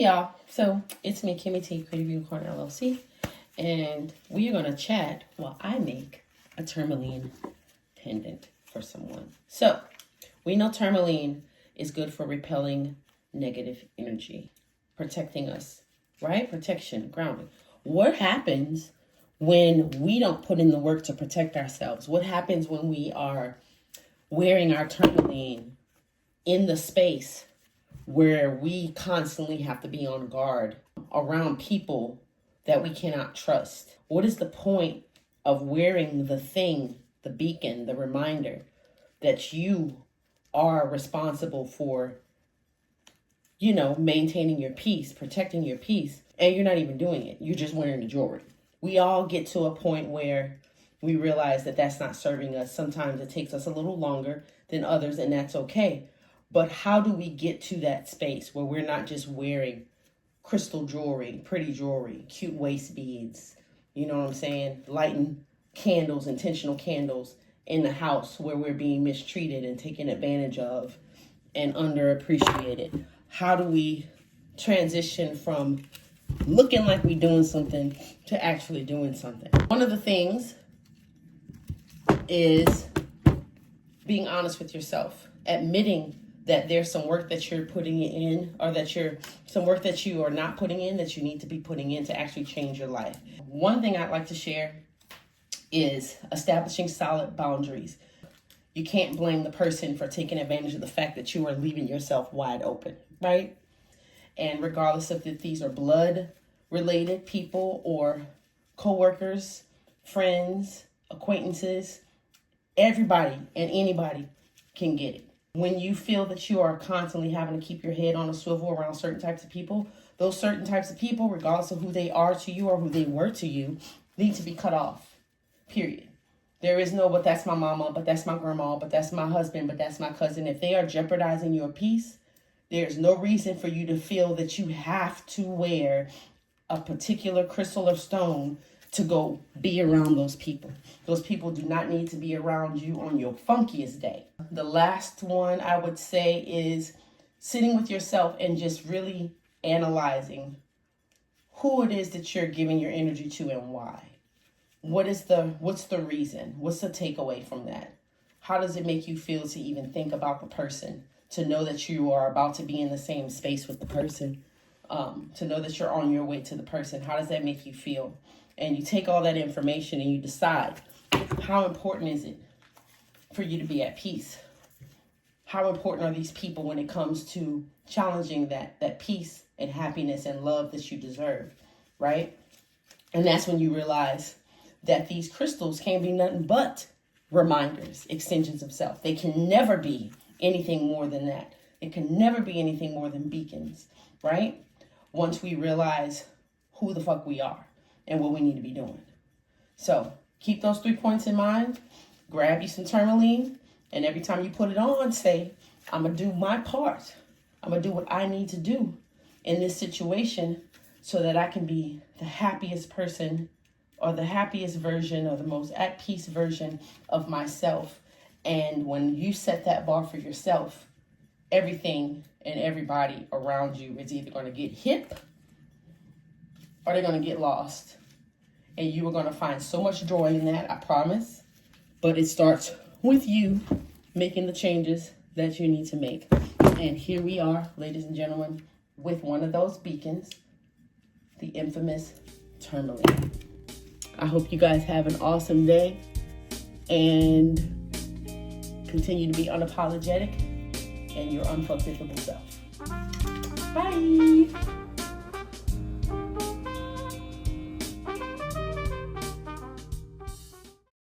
y'all. So it's me, Kimmy T, Creative Unicorn LLC, and we are going to chat while I make a tourmaline pendant for someone. So we know tourmaline is good for repelling negative energy, protecting us, right? Protection, grounding. What happens when we don't put in the work to protect ourselves? What happens when we are wearing our tourmaline in the space where we constantly have to be on guard around people that we cannot trust? What is the point of wearing the thing, the beacon, the reminder that you are responsible for, maintaining your peace, protecting your peace, and you're not even doing it? You're just wearing the jewelry. We all get to a point where we realize that that's not serving us. Sometimes it takes us a little longer than others, and that's okay. But how do we get to that space where we're not just wearing crystal jewelry, pretty jewelry, cute waist beads, you know what I'm saying? Lighting candles, intentional candles in the house where we're being mistreated and taken advantage of and underappreciated. How do we transition from looking like we're doing something to actually doing something? One of the things is being honest with yourself, admitting that there's some work that you're putting in, or some work that you are not putting in that you need to be putting in to actually change your life. One thing I'd like to share is establishing solid boundaries. You can't blame the person for taking advantage of the fact that you are leaving yourself wide open, right? And regardless of if these are blood related people or coworkers, friends, acquaintances, everybody and anybody can get it. When you feel that you are constantly having to keep your head on a swivel around certain types of people, those certain types of people, regardless of who they are to you or who they were to you, need to be cut off, period. There is no, but that's my mama, but that's my grandma, but that's my husband, but that's my cousin. If they are jeopardizing your peace, there's no reason for you to feel that you have to wear a particular crystal or stone to go be around those people. Those people do not need to be around you on your funkiest day. The last one I would say is sitting with yourself and just really analyzing who it is that you're giving your energy to and why. What's the reason? What's the takeaway from that? How does it make you feel to even think about the person, to know that you are about to be in the same space with the person, to know that you're on your way to the person? How does that make you feel? And you take all that information and you decide, how important is it for you to be at peace? How important are these people when it comes to challenging that peace and happiness and love that you deserve, right? And that's when you realize that these crystals can't be nothing but reminders, extensions of self. They can never be anything more than that. It can never be anything more than beacons, right? Once we realize who the fuck we are and what we need to be doing. So keep those 3 points in mind. Grab you some tourmaline, and every time you put it on, say, I'm going to do my part. I'm going to do what I need to do in this situation so that I can be the happiest person, or the happiest version, or the most at peace version of myself. And when you set that bar for yourself, everything and everybody around you is either going to get hip or they're going to get lost. And you are going to find so much joy in that, I promise. But it starts with you making the changes that you need to make. And here we are, ladies and gentlemen, with one of those beacons, the infamous tourmaline. I hope you guys have an awesome day and continue to be unapologetic and your unfuckable self. Bye.